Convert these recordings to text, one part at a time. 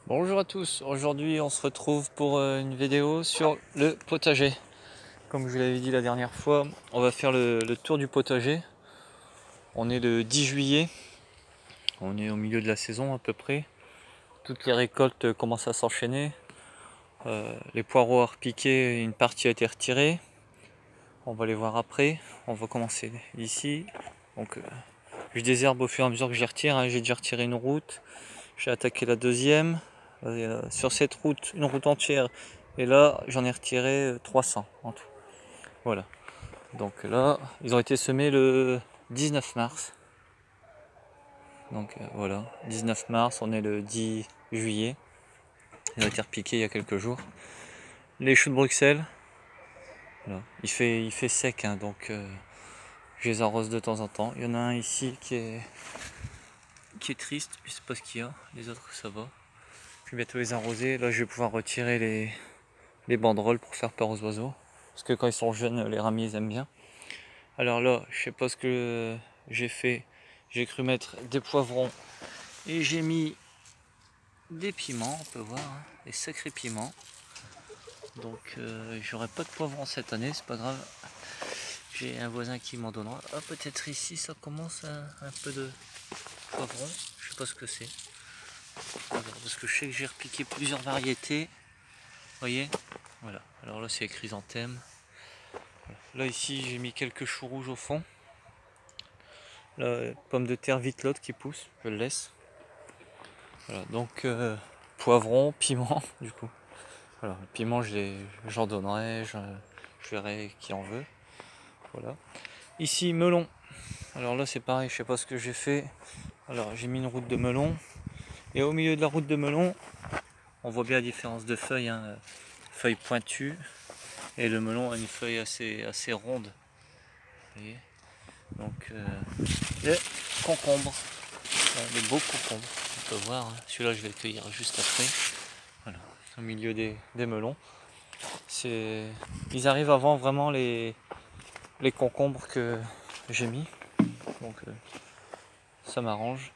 Bonjour à tous, aujourd'hui on se retrouve pour une vidéo sur le potager. Comme je vous l'avais dit la dernière fois, on va faire le tour du potager. On est le 10 juillet, on est au milieu de la saison à peu près. Toutes les récoltes commencent à s'enchaîner. Les poireaux à repiquer, une partie a été retirée. On va les voir après. On va commencer ici. Donc, je désherbe au fur et à mesure que j'y retire, hein. J'ai déjà retiré une route, j'ai attaqué la deuxième. Sur cette route, une route entière, et là j'en ai retiré 300 en tout. Voilà, donc là ils ont été semés le 19 mars. Donc voilà, 19 mars, on est le 10 juillet. Ils ont été repiqués il y a quelques jours. Les choux de Bruxelles, voilà. Il fait sec, hein, donc je les arrose de temps en temps. Il y en a un ici qui est triste, je sais pas ce qu'il y a, les autres ça va. Je vais bientôt les arroser. Là je vais pouvoir retirer les banderoles pour faire peur aux oiseaux. Parce que quand ils sont jeunes, les ramiers ils aiment bien. Alors là, je sais pas ce que j'ai fait. J'ai cru mettre des poivrons et j'ai mis des piments, on peut voir, hein, des sacrés piments. Donc j'aurai pas de poivrons cette année, c'est pas grave. J'ai un voisin qui m'en donnera. Ah, peut-être ici ça commence un peu de poivron. Je sais pas ce que c'est. Parce que je sais que j'ai repiqué plusieurs variétés. Vous voyez, voilà. Alors là c'est chrysanthème. Là ici j'ai mis quelques choux rouges au fond. La pomme de terre vitelotte qui pousse, je le laisse. Voilà, donc poivron, piment du coup. Voilà, le piment j'en donnerai, je verrai qui en veut. Voilà. Ici melon. Alors là c'est pareil, je sais pas ce que j'ai fait. Alors j'ai mis une route de melon. Et au milieu de la route de melon, on voit bien la différence de feuilles, hein. Feuilles pointues. Et le melon a une feuille assez ronde. Vous voyez. Donc les concombres. Des beaux concombres, on peut voir, hein. Celui-là je vais le cueillir juste après. Voilà, au milieu des melons. Ils arrivent avant vraiment les concombres que j'ai mis. Donc ça m'arrange.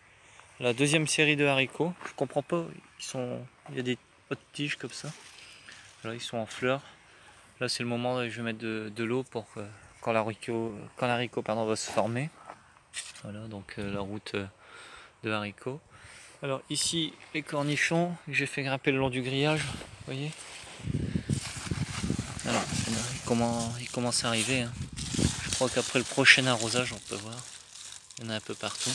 La deuxième série de haricots, je comprends pas, il y a des hautes tiges comme ça. Là ils sont en fleurs. Là c'est le moment où je vais mettre de l'eau pour que quand l'haricot va se former. Voilà, donc la route de haricots. Alors ici les cornichons que j'ai fait grimper le long du grillage, vous voyez. Alors il commence à arriver, hein. Je crois qu'après le prochain arrosage, on peut voir, il y en a un peu partout.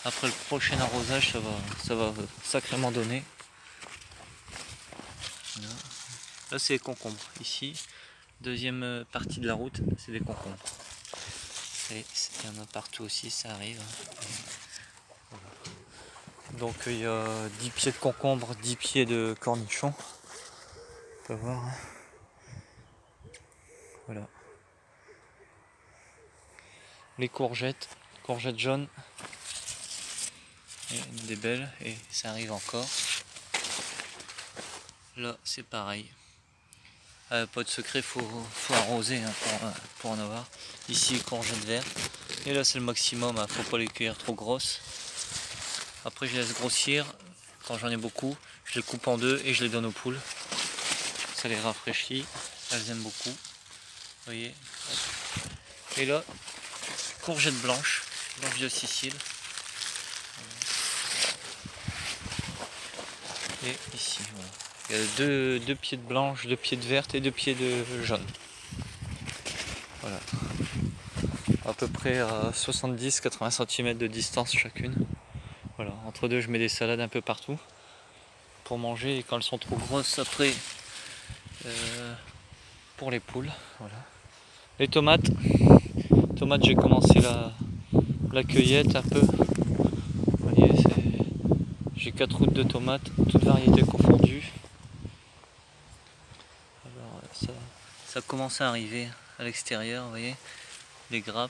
Après le prochain arrosage, ça va sacrément donner. Voilà. Là c'est les concombres. Ici, deuxième partie de la route, c'est des concombres. Et il y en a partout aussi, ça arrive. Voilà. Donc il y a 10 pieds de concombre, 10 pieds de cornichons. On peut voir, hein. Voilà. Les courgettes jaunes. Et des belles, et ça arrive encore. Là c'est pareil. Pas de secret, faut arroser, hein, pour en avoir. Ici courgettes vertes. Et là c'est le maximum, hein, faut pas les cueillir trop grosses. Après je laisse grossir. Quand j'en ai beaucoup, je les coupe en deux et je les donne aux poules. Ça les rafraîchit, elles aiment beaucoup. Vous voyez. Et là, courgettes blanches de Sicile. Et ici, voilà. Il y a deux pieds de blanche, 2 pieds de verte et 2 pieds de jaune. Voilà. À peu près à 70-80 cm de distance chacune. Voilà. Entre deux, je mets des salades un peu partout pour manger, et quand elles sont trop grosses après, pour les poules. Voilà. Les tomates, j'ai commencé la cueillette un peu. Vous voyez, j'ai 4 routes de tomates, toutes variétés confondues. Alors ça commence à arriver à l'extérieur, vous voyez, les grappes.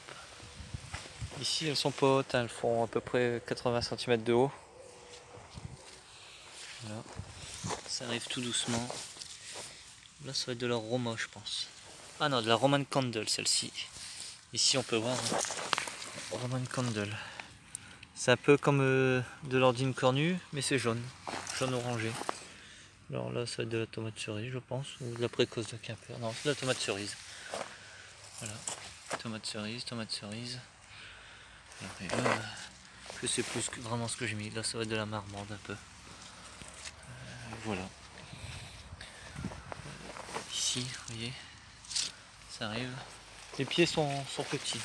Ici elles sont pas hautes, hein, elles font à peu près 80 cm de haut. Voilà. Ça arrive tout doucement. Là ça va être de la Roma, je pense. Ah non, de la Roman Candle celle-ci. Ici on peut voir, hein, Roman Candle. C'est un peu comme de l'ordine cornue, mais c'est jaune orangé. Alors là, ça va être de la tomate cerise, je pense, ou de la précoce de Quimper. Non, c'est de la tomate cerise. Voilà, tomate cerise, tomate cerise. Et là, je sais plus vraiment ce que j'ai mis. Là, ça va être de la marmande un peu. Voilà. Ici, vous voyez, ça arrive. Les pieds sont petits.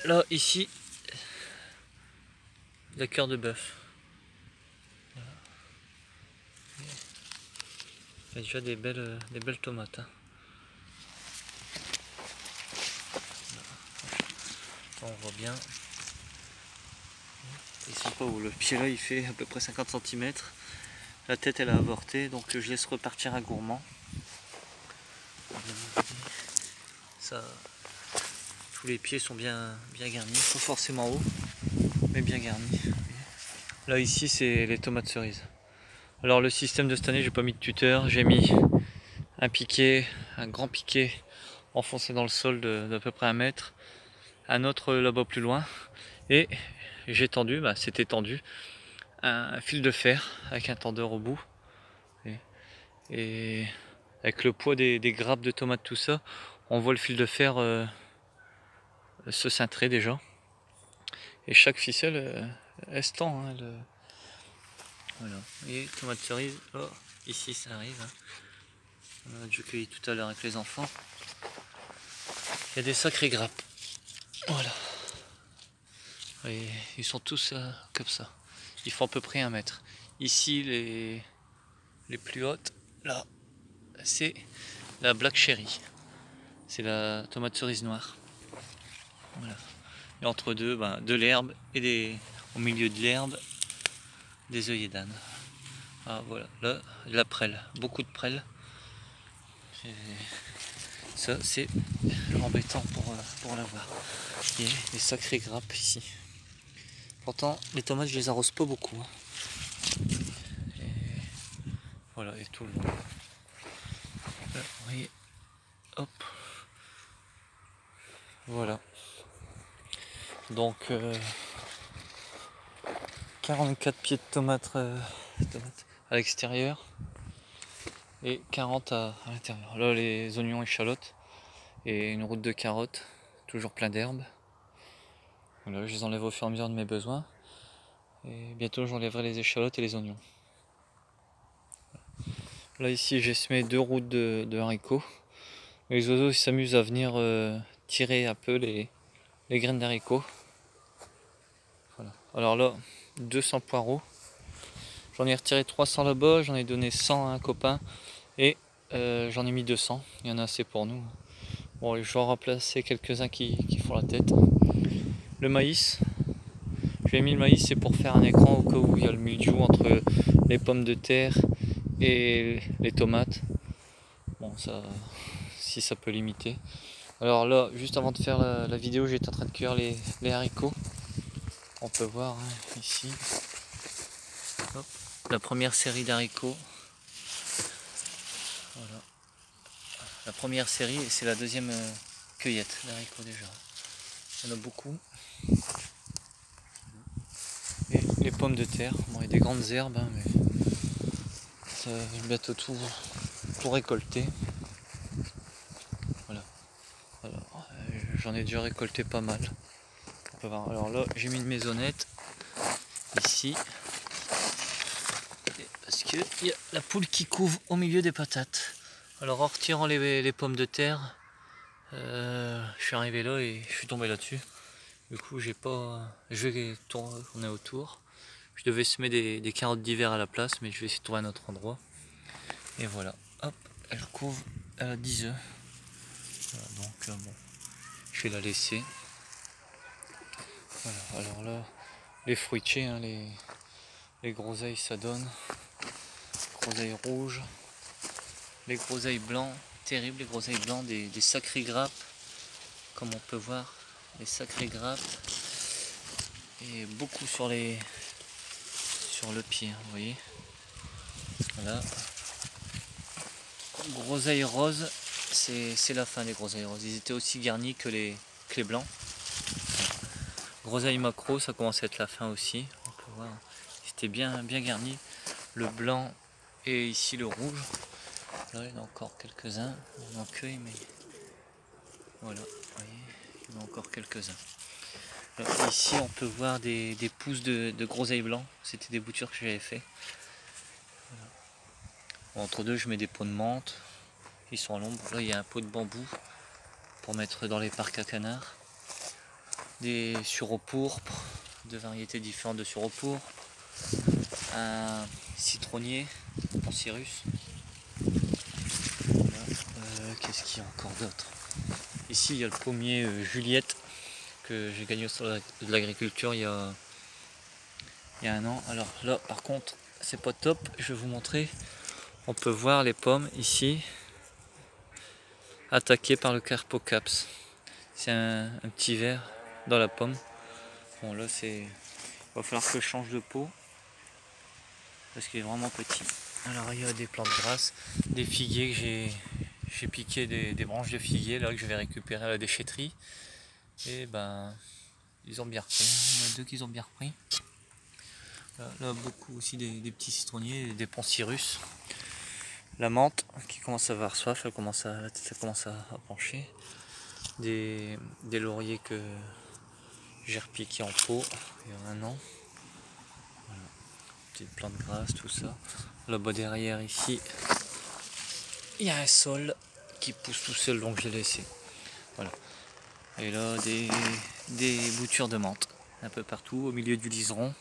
Là, ici, la cœur de bœuf. Voilà. Il y a déjà des belles tomates. Hein. On voit bien. Ils sont pas où. Le pied là, il fait à peu près 50 cm. La tête, elle a avorté, donc je laisse repartir un gourmand. Ça, tous les pieds sont bien garnis, pas forcément hauts, mais bien garnis. Là ici c'est les tomates cerises. Alors le système de cette année, j'ai pas mis de tuteur, j'ai mis un piquet, un grand piquet enfoncé dans le sol d'à peu près 1 mètre, un autre là-bas plus loin, et j'ai tendu, c'était tendu, un fil de fer avec un tendeur au bout, et avec le poids des grappes de tomates, tout ça, on voit le fil de fer se cintrer déjà. Et chaque ficelle, elle se tend. Hein, voilà. Et tomate cerise, oh, ici ça arrive. Hein. On a déjà cueilli tout à l'heure avec les enfants. Il y a des sacrées grappes. Voilà. Et ils sont tous comme ça. Ils font à peu près 1 mètre. Ici, les plus hautes, là, c'est la Black Cherry. C'est la tomate cerise noire. Voilà. Et entre deux, de l'herbe et au milieu de l'herbe, des œillets d'âne. Ah voilà, là, la prêle, beaucoup de prêle. Ça, c'est embêtant pour l'avoir. Il y a des sacrées grappes ici. Pourtant, les tomates, je les arrose pas beaucoup. Hein. Et voilà, et tout le long. Là, vous voyez, hop. Voilà. Donc, 44 pieds de tomates à l'extérieur et 40 à l'intérieur. Là, les oignons, échalotes et une route de carottes, toujours plein d'herbes. Voilà, je les enlève au fur et à mesure de mes besoins. Et bientôt, j'enlèverai les échalotes et les oignons. Là, ici, j'ai semé 2 routes de haricots. Les oiseaux s'amusent à venir tirer un peu les graines d'haricots. Voilà. Alors là, 200 poireaux. J'en ai retiré 300 là-bas, j'en ai donné 100 à un copain et j'en ai mis 200. Il y en a assez pour nous. Bon, je vais en remplacer quelques-uns qui font la tête. Le maïs, je lui ai mis le maïs, c'est pour faire un écran au cas où il y a le mildiou entre les pommes de terre et les tomates. Bon, ça, si ça peut limiter. Alors là, juste avant de faire la vidéo, j'étais en train de cueillir les haricots. On peut voir hein, ici. Hop, la première série d'haricots. Voilà. La première série, et c'est la deuxième cueillette d'haricots déjà. Il y en a beaucoup. Et les pommes de terre. Bon, il y a des grandes herbes, hein, mais ça va bientôt tout récolter. Voilà. Alors, j'en ai déjà récolté pas mal. On peut voir. Alors là, j'ai mis une maisonnette ici. Parce qu'il y a la poule qui couve au milieu des patates. Alors en retirant les pommes de terre, je suis arrivé là et je suis tombé là-dessus. Du coup, je vais tourner autour. Je devais semer des carottes d'hiver à la place, mais je vais essayer de trouver un autre endroit. Et voilà, hop, elle couvre 10 œufs. Voilà, donc bon, je vais la laisser. Voilà, alors là, les fruitiers, hein, les groseilles, ça donne. Groseilles rouges, les groseilles blancs, terribles, les groseilles blancs, des sacrées grappes, comme on peut voir, les sacrées grappes. Et beaucoup sur le pied, vous voyez. Voilà. Groseilles roses, c'est la fin des groseilles roses. Ils étaient aussi garnis que les blancs. Groseilles macro, ça commence à être la fin aussi. On peut voir, c'était bien garni. Le blanc Et ici le rouge. Là il y en a encore quelques-uns. On en cueille, mais voilà, vous voyez, il y en a encore quelques-uns. Ici on peut voir des pousses de groseilles blancs. C'était des boutures que j'avais fait. Voilà. Entre deux, je mets des pots de menthe. Ils sont à l'ombre. Là il y a un pot de bambou pour mettre dans les parcs à canards. Des sureaux pourpres, de variétés différentes de sureaux pourpres. Un citronnier en Cyrus. Voilà. Qu'est-ce qu'il y a encore d'autre? Ici il y a le pommier Juliette que j'ai gagné sur de l'agriculture il y a un an. Alors là par contre c'est pas top, je vais vous montrer. On peut voir les pommes ici attaquées par le Carpocaps. C'est un petit ver dans la pomme. Bon là il va falloir que je change de pot parce qu'il est vraiment petit. Alors il y a des plantes grasses, des figuiers que j'ai piqué des branches de figuier là que je vais récupérer à la déchetterie. Et ben ils ont bien repris. Il y en a deux qui ont bien repris. Là beaucoup aussi des petits citronniers, des poncirus. La menthe qui commence à avoir soif, la tête commence à pencher. Des lauriers que j'ai repiqué en pot il y a un an. Voilà. Petites plantes grasses, tout ça. Là-bas derrière ici, il y a un sol qui pousse tout seul, donc j'ai laissé. Voilà. Et là des boutures de menthe un peu partout au milieu du liseron.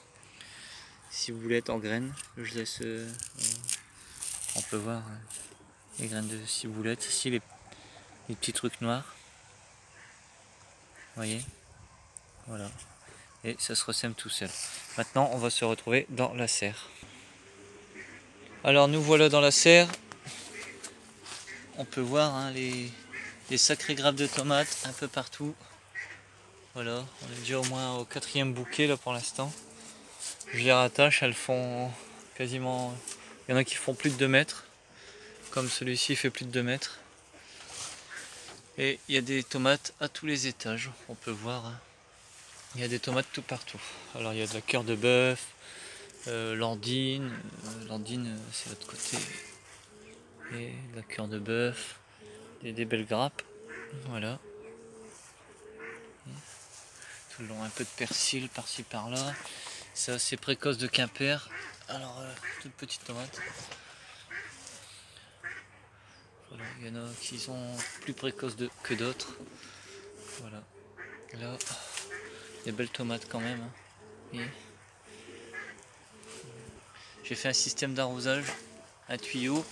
Si vous voulez être en graines, je laisse. On peut voir les graines de ciboulette. Ici les petits trucs noirs. Vous voyez, voilà. Et ça se ressème tout seul. Maintenant, on va se retrouver dans la serre. Alors nous voilà dans la serre. On peut voir hein, les sacrées grappes de tomates un peu partout. Voilà, on est déjà au moins au 4e bouquet là pour l'instant. Je les rattache, elles font quasiment... Il y en a qui font plus de 2 mètres. Comme celui-ci fait plus de 2 mètres. Et il y a des tomates à tous les étages, on peut voir. Hein. Il y a des tomates tout partout. Alors il y a de la cœur de bœuf, landine, c'est l'autre côté. Et de la cœur de bœuf, des belles grappes. Voilà. Tout le long, un peu de persil par-ci par-là. C'est assez précoce de Quimper. Alors, toutes petites tomates. Voilà, il y en a qui sont plus précoces que d'autres. Voilà. Là, des belles tomates quand même. Hein. J'ai fait un système d'arrosage, un tuyau.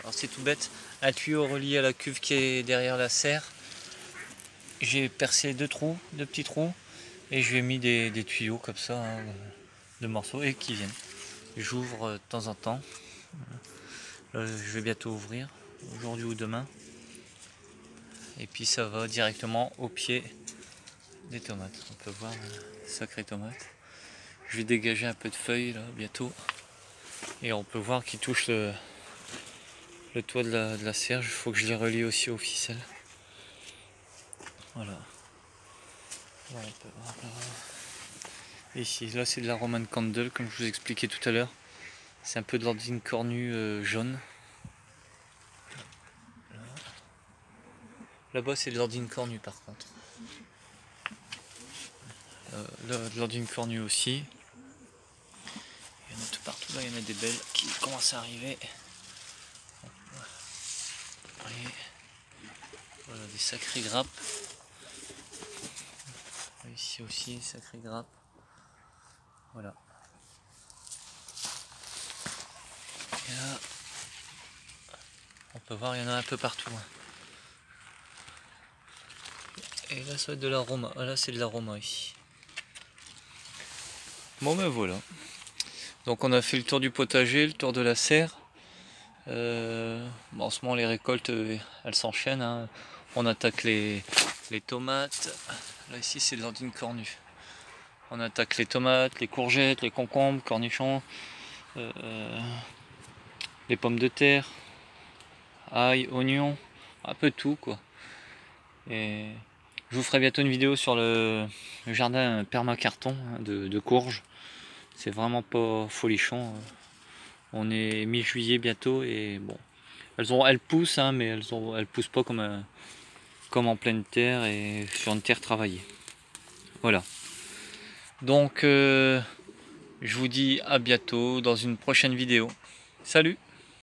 Alors c'est tout bête, un tuyau relié à la cuve qui est derrière la serre. J'ai percé 2 petits trous, et je lui ai mis des tuyaux comme ça, hein, de morceaux, et qui viennent. J'ouvre de temps en temps. Là, je vais bientôt ouvrir, aujourd'hui ou demain. Et puis ça va directement au pied des tomates. On peut voir sacrées tomates. Je vais dégager un peu de feuilles là bientôt. Et on peut voir qu'il touche le toit de la serre. Il faut que je les relie aussi aux ficelles. Voilà. Là, on peut voir là. Ici, là c'est de la Roman Candle comme je vous expliquais tout à l'heure. C'est un peu de l'ordine cornue jaune. Là-bas c'est de l'ordine cornue par contre. Là, de l'ordine cornue aussi. Il y en a tout partout, là il y en a des belles qui commencent à arriver. Voilà, des sacrées grappes. Ici aussi, sacrées grappes. Voilà. Et là, on peut voir, il y en a un peu partout. Et là, ça va être de l'aroma. Ah, là, c'est de l'aroma ici. Bon, ben voilà. Donc, on a fait le tour du potager, le tour de la serre. En ce moment, les récoltes, elles s'enchaînent. Hein. On attaque les tomates. Là, ici, c'est de l'ordine cornue. On attaque les tomates, les courgettes, les concombres, cornichons, les pommes de terre, ail, oignons, un peu tout quoi. Et je vous ferai bientôt une vidéo sur le jardin permacarton hein, de courges. C'est vraiment pas folichon. On est mi-juillet bientôt et bon, elles poussent, hein, mais elles poussent pas comme en pleine terre et sur une terre travaillée. Voilà. Donc je vous dis à bientôt dans une prochaine vidéo. Salut!